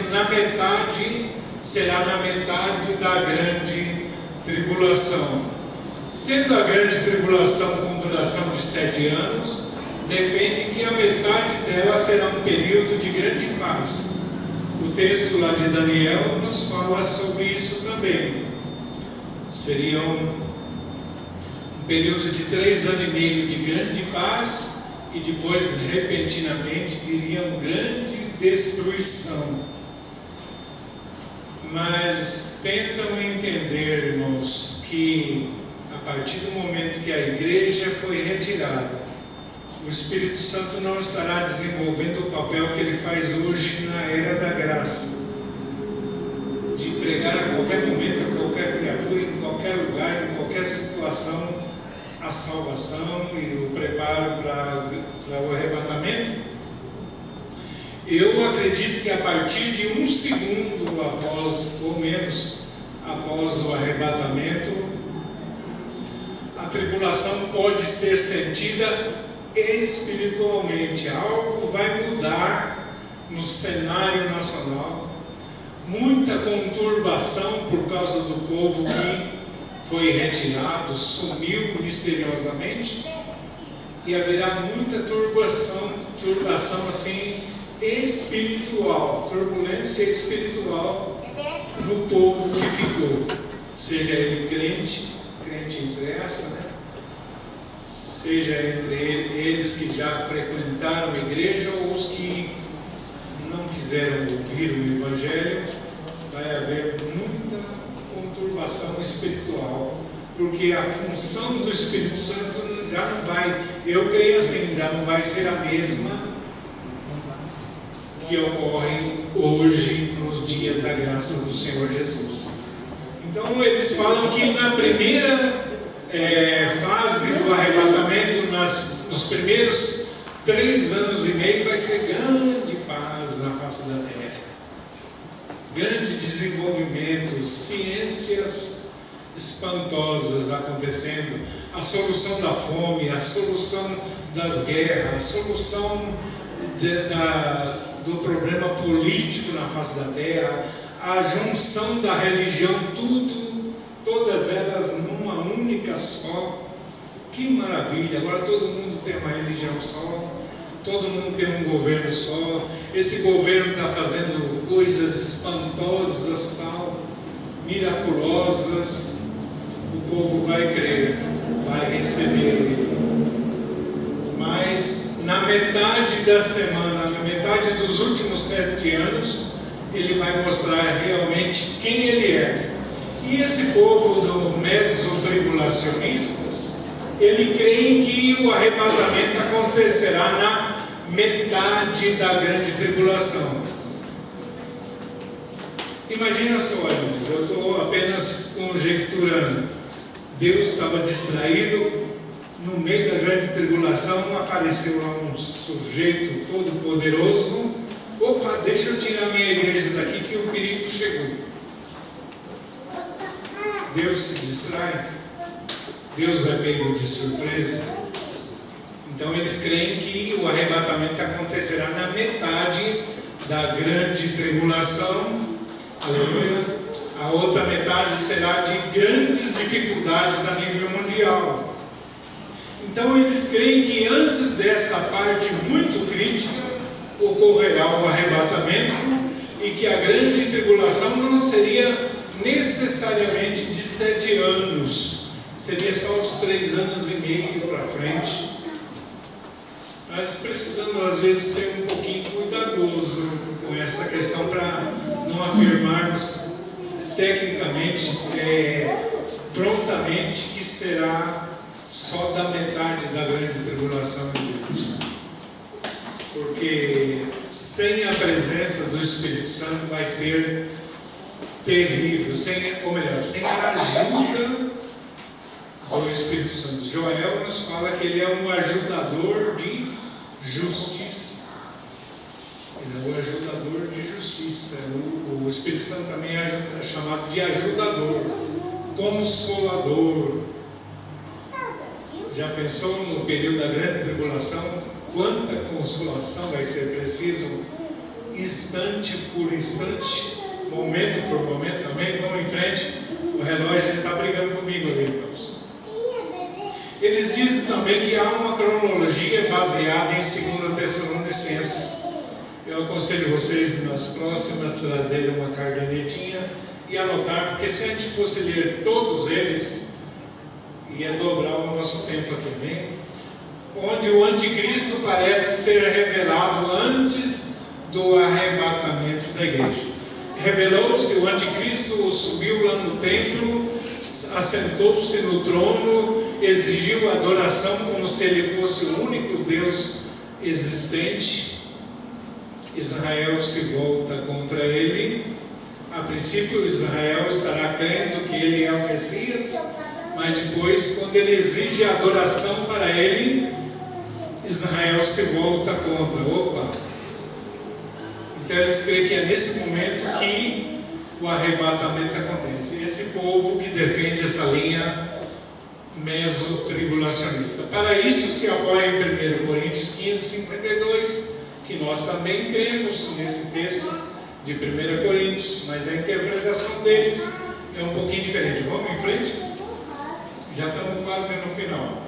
será na metade da grande tribulação. Sendo a grande tribulação com duração de 7 anos, defende que a metade dela será um período de grande paz. O texto lá de Daniel nos fala sobre isso também. Seria um período de 3 anos e meio de grande paz e depois, repentinamente, viria uma grande destruição. Mas tentam entender, irmãos, que a partir do momento que a igreja foi retirada, o Espírito Santo não estará desenvolvendo o papel que ele faz hoje na era da graça, de pregar a qualquer momento, a qualquer criatura, em qualquer lugar, em qualquer situação, a salvação e o preparo para o arrebatamento. Eu acredito que a partir de 1 segundo após, ou menos, após o arrebatamento, a tribulação pode ser sentida espiritualmente. Algo vai mudar no cenário nacional, muita conturbação por causa do povo que foi retirado, sumiu misteriosamente, e haverá muita turbação assim espiritual, turbulência espiritual no povo que ficou, seja ele crente entre aspas, né? Seja entre eles que já frequentaram a igreja ou os que não quiseram ouvir o Evangelho. Vai haver muita conturbação espiritual, porque a função do Espírito Santo já não vai, eu creio assim, já não vai ser a mesma que ocorre hoje nos dias da graça do Senhor Jesus. Então eles falam que na primeira fase do arrebatamento, nos primeiros 3 anos e meio, vai ser grande paz na face da terra, grande desenvolvimento, ciências espantosas acontecendo, a solução da fome, a solução das guerras, a solução do problema político na face da terra, a junção da religião, todas elas numa única só. Que maravilha! Agora todo mundo tem uma religião só, todo mundo tem um governo só. Esse governo está fazendo coisas espantosas, miraculosas. O povo vai crer, vai receber ele. Mas na metade da semana, na metade dos últimos 7 anos, ele vai mostrar realmente quem ele é. E esse povo do mesotribulacionistas, ele crê que o arrebatamento acontecerá na metade da grande tribulação. Imagina só, irmãos, eu estou apenas conjecturando. Deus estava distraído, no meio da grande tribulação apareceu lá um sujeito todo poderoso. Opa, deixa eu tirar minha igreja daqui que o perigo chegou. Deus se distrai, Deus é pego de surpresa. Então eles creem que o arrebatamento acontecerá na metade da grande tribulação. Aleluia. A outra metade será de grandes dificuldades a nível mundial. Então eles creem que antes dessa parte muito crítica ocorrerá o arrebatamento, e que a grande tribulação não seria necessariamente de 7 anos, seria só os 3 anos e meio para frente. Nós precisamos às vezes ser um pouquinho cuidadoso com essa questão, para não afirmarmos tecnicamente, prontamente, que será só da metade da grande tribulação em diante. Porque sem a presença do Espírito Santo vai ser terrível, sem a ajuda do Espírito Santo. Joel nos fala que ele é um ajudador de justiça. Ele é o ajudador de justiça. O Espírito Santo também é chamado de ajudador, consolador. Já pensou no período da grande tribulação? Quanta consolação vai ser preciso, instante por instante, momento por momento. Amém? Vamos em frente. O relógio já está brigando comigo ali, irmãos. Eles dizem também que há uma cronologia baseada em 2 Tessalonicenses. Eu aconselho vocês nas próximas trazerem uma cadernetinha e anotar, porque se a gente fosse ler todos eles, ia dobrar o nosso tempo aqui, bem? Onde o anticristo parece ser revelado antes do arrebatamento da igreja. Revelou-se o anticristo, subiu lá no templo, assentou-se no trono, exigiu adoração como se ele fosse o único Deus existente. Israel se volta contra ele. A princípio Israel estará crendo que ele é o Messias, mas depois, quando ele exige adoração para ele, Israel se volta contra. Então eles creem que é nesse momento que o arrebatamento acontece. Esse povo que defende essa linha mesotribulacionista. Para isso se apoia em 1 Coríntios 15, 52, que nós também cremos nesse texto de 1 Coríntios, mas a interpretação deles é um pouquinho diferente. Vamos em frente? Já estamos quase no final.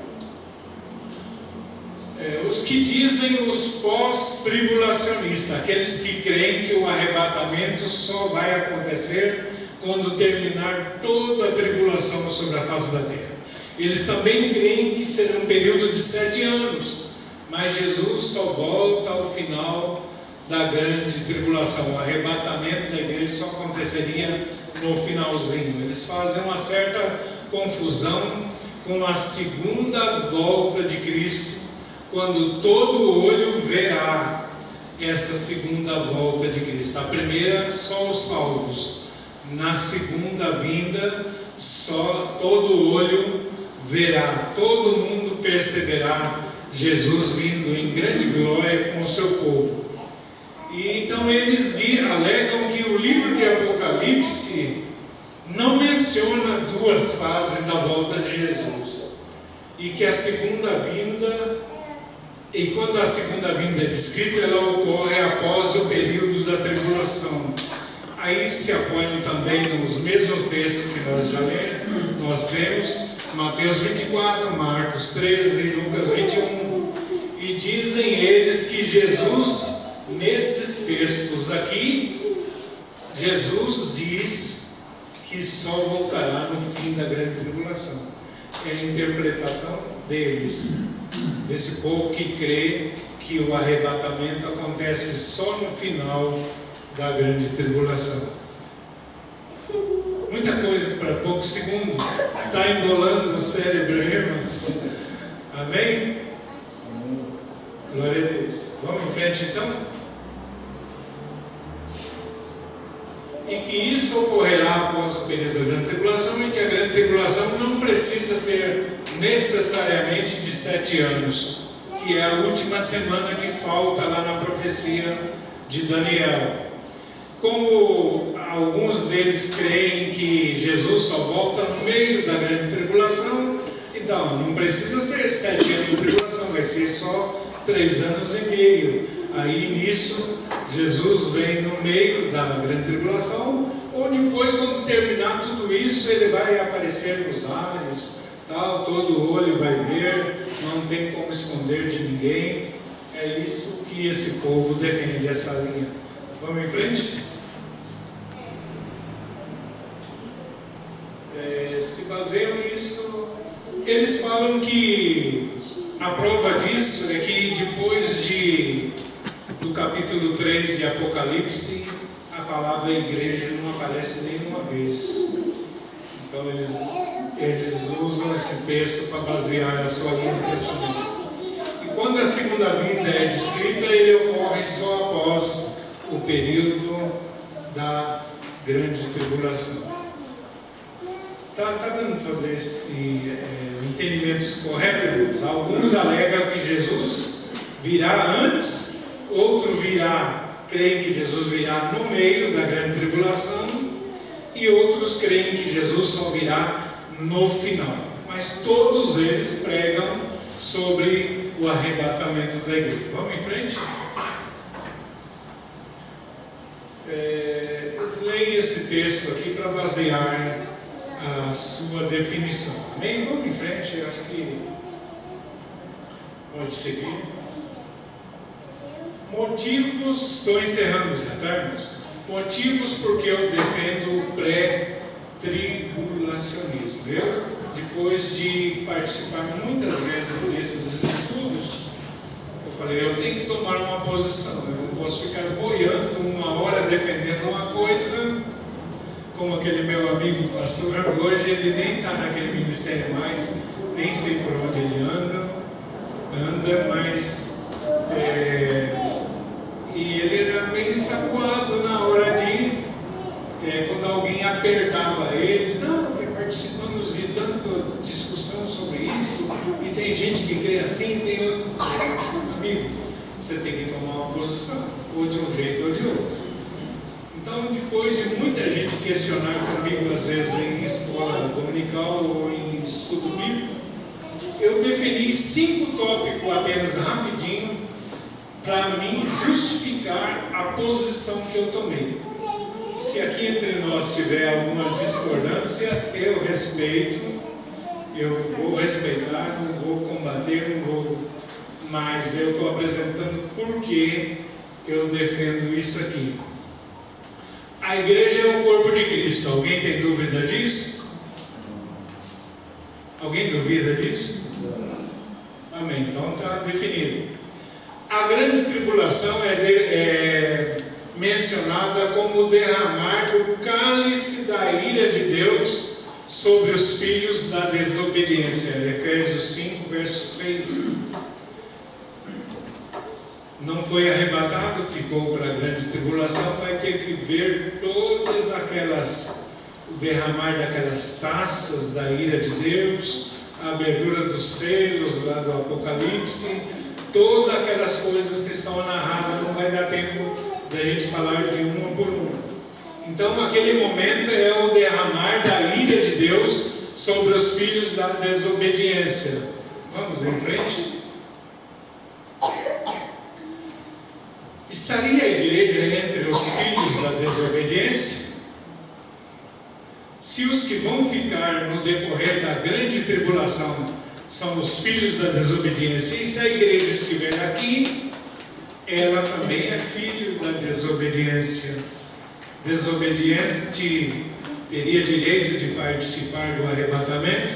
Os que dizem os pós-tribulacionistas, aqueles que creem que o arrebatamento só vai acontecer quando terminar toda a tribulação sobre a face da terra. Eles também creem que será um período de 7 anos, mas Jesus só volta ao final da grande tribulação. O arrebatamento da igreja só aconteceria no finalzinho. Eles fazem uma certa confusão com a segunda volta de Cristo, quando todo olho verá essa segunda volta de Cristo. A primeira, só os salvos. Na segunda vinda, só todo olho verá, todo mundo perceberá Jesus vindo em grande glória com o seu povo. E então eles alegam que o livro de Apocalipse não menciona 2 fases da volta de Jesus, e que a segunda vinda, e quando a segunda vinda é descrita, ela ocorre após o período da tribulação. Aí se apoiam também nos mesmos textos que nós já lemos, nós lemos, Mateus 24, Marcos 13, Lucas 21, e dizem eles que Jesus, nesses textos aqui, Jesus diz que só voltará no fim da grande tribulação. É a interpretação deles, desse povo que crê que o arrebatamento acontece só no final da grande tribulação. Muita coisa para poucos segundos. Está embolando o cérebro, irmãos? Amém? Glória a Deus. Vamos em frente então? E que isso ocorrerá após o período da grande tribulação, e que a grande tribulação não precisa ser necessariamente de 7 anos, que é a última semana que falta lá na profecia de Daniel. Como alguns deles creem que Jesus só volta no meio da grande tribulação, então não precisa ser 7 anos de tribulação, vai ser só 3 anos e meio. Aí nisso Jesus vem no meio da grande tribulação, ou depois, quando terminar tudo isso, ele vai aparecer nos ares, tal, todo olho vai ver, não tem como esconder de ninguém. É isso que esse povo defende, essa linha. Vamos em frente? Se baseiam nisso. Eles falam que a prova disso é que depois do capítulo 3 de Apocalipse, a palavra igreja não aparece nenhuma vez. Então eles usam esse texto para basear a sua linha de pensamento. E quando a segunda vinda é descrita, ele ocorre só após o período da grande tribulação. Está dando para fazer entendimentos corretos, irmãos? Alguns alegam que Jesus virá antes, outros creem que Jesus virá no meio da grande tribulação, e outros creem que Jesus só virá no final. Mas todos eles pregam sobre o arrebatamento da igreja. Vamos em frente? Leia esse texto aqui para basear a sua definição. Amém? Vamos em frente, eu acho que pode seguir. Motivos, estou encerrando já, tá, irmãos? Motivos porque eu defendo o pré-tribulacionismo. Eu, depois de participar muitas vezes desses estudos, eu falei, eu tenho que tomar uma posição, eu não posso ficar boiando uma hora defendendo uma coisa, como aquele meu amigo pastor, hoje ele nem está naquele ministério mais, nem sei por onde ele anda, mas e ele era meio sacuado na hora de, quando alguém apertava ele, não, porque participamos de tanta discussão sobre isso, e tem gente que crê assim, tem outro. Amigo, você tem que tomar uma posição, ou de um jeito ou de outro. Então, depois de muita gente questionar comigo, às vezes em escola dominical ou em estudo bíblico, eu defini 5 tópicos apenas rapidinho para mim justificar a posição que eu tomei. Se aqui entre nós tiver alguma discordância, eu respeito, eu vou respeitar, não vou combater, não vou, mas eu estou apresentando por que eu defendo isso aqui. A igreja é o corpo de Cristo. Alguém tem dúvida disso? Alguém duvida disso? Amém. Então está definido. A grande tribulação é mencionada como o derramar do cálice da ira de Deus sobre os filhos da desobediência. Efésios 5, verso 6. Não foi arrebatado, ficou para a grande tribulação, vai ter que ver todas aquelas, o derramar daquelas taças da ira de Deus, a abertura dos selos lá do Apocalipse, todas aquelas coisas que estão narradas, não vai dar tempo da gente falar de uma por uma. Então aquele momento é o derramar da ira de Deus sobre os filhos da desobediência. Vamos em frente. Estaria a igreja entre os filhos da desobediência? Se os que vão ficar no decorrer da grande tribulação são os filhos da desobediência, e se a igreja estiver aqui, ela também é filho da desobediência. Desobediente teria direito de participar do arrebatamento?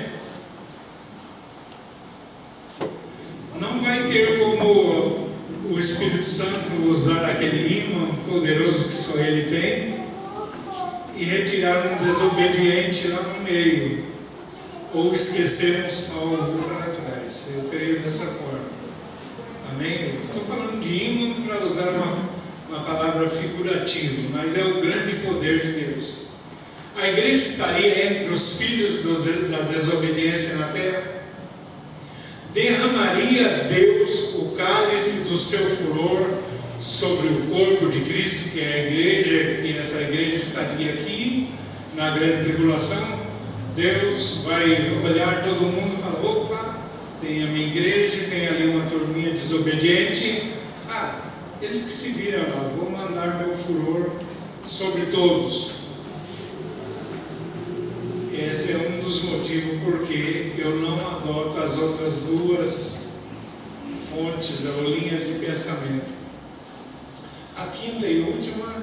Não vai ter como o Espírito Santo usar aquele ímã poderoso que só ele tem e retirar um desobediente lá no meio, ou esquecer um salvo para trás. Eu creio dessa forma. Amém? Eu estou falando de ímã para usar uma palavra figurativa, mas é o grande poder de Deus. A igreja estaria entre os filhos da desobediência na terra? Derramaria Deus o cálice do seu furor sobre o corpo de Cristo, que é a igreja, que essa igreja estaria aqui na grande tribulação? Deus vai olhar todo mundo e falar: opa, tem a minha igreja, tem ali uma turminha desobediente, eles que se viram lá, vou mandar meu furor sobre todos. Esse é um dos motivos porque eu não adoto as outras 2 fontes ou linhas de pensamento. A quinta e última: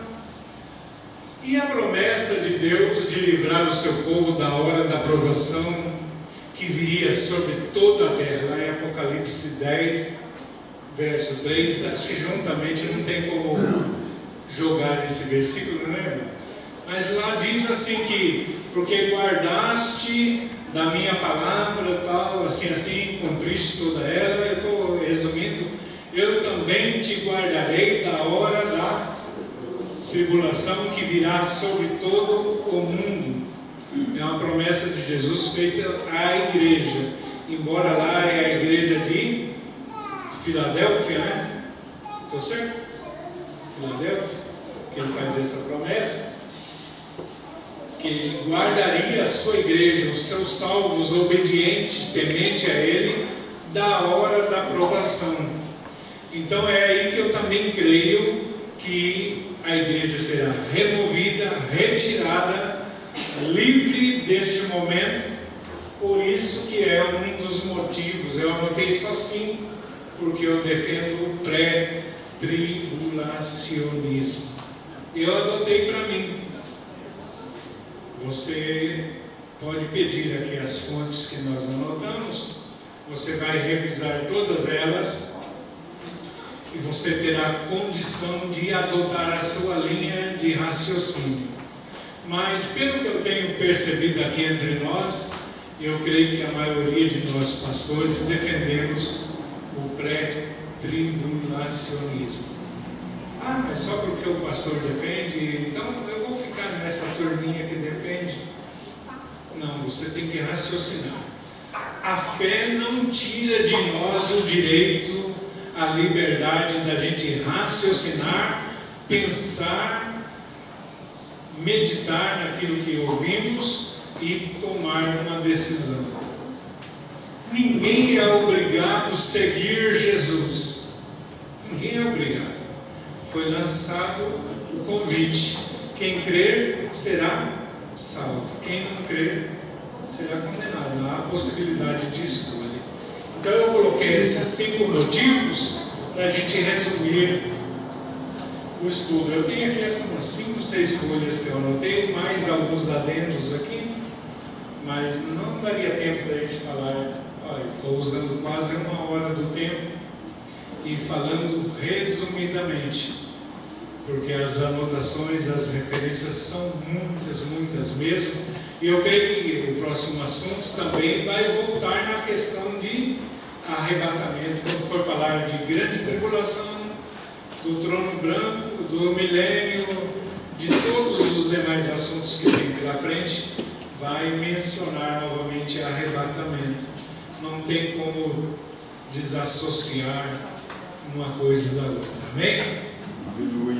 e a promessa de Deus de livrar o seu povo da hora da provação que viria sobre toda a terra? Lá em Apocalipse 10, verso 3, acho que juntamente não tem como jogar esse versículo, né, irmão? Mas lá diz assim que porque guardaste da minha palavra, tal, assim, cumpriste toda ela. Eu estou resumindo: eu também te guardarei da hora da tribulação que virá sobre todo o mundo. É uma promessa de Jesus feita à igreja, embora lá é a igreja de Filadélfia, né? Estou certo? Filadélfia, que ele faz essa promessa, que ele guardaria a sua igreja, os seus salvos obedientes, temente a ele, da hora da provação. Então é aí que eu também creio que a igreja será removida, retirada, livre deste momento. Por isso que é um dos motivos, eu anotei só 5, porque eu defendo o pré-tribulacionismo. Eu adotei para mim. Você pode pedir aqui as fontes que nós anotamos, você vai revisar todas elas e você terá condição de adotar a sua linha de raciocínio. Mas pelo que eu tenho percebido aqui entre nós, eu creio que a maioria de nós pastores defendemos o pré-tribulacionismo. Mas só porque o pastor defende, então eu vou ficar nessa turminha que defende? Não, você tem que raciocinar. A fé não tira de nós o direito, a liberdade da gente raciocinar, pensar meditar naquilo que ouvimos e tomar uma decisão. Ninguém é obrigado a seguir Jesus. Ninguém é obrigado. Foi lançado o convite. Quem crer será salvo. Quem não crer será condenado. Não há possibilidade de escolha. Então eu coloquei esses 5 motivos para a gente resumir o estudo. Eu tenho aqui umas 5, 6 folhas que eu anotei, mais alguns adendos aqui, mas não daria tempo da gente falar. Olha, estou usando quase 1 hora do tempo e falando resumidamente, porque as anotações, as referências são muitas mesmo, e eu creio que o próximo assunto também vai voltar na questão de arrebatamento, quando for falar de grande tribulação, do trono branco, do milênio, de todos os demais assuntos que vem pela frente, vai mencionar novamente arrebatamento. Não tem como desassociar uma coisa da outra. Amém? Aleluia.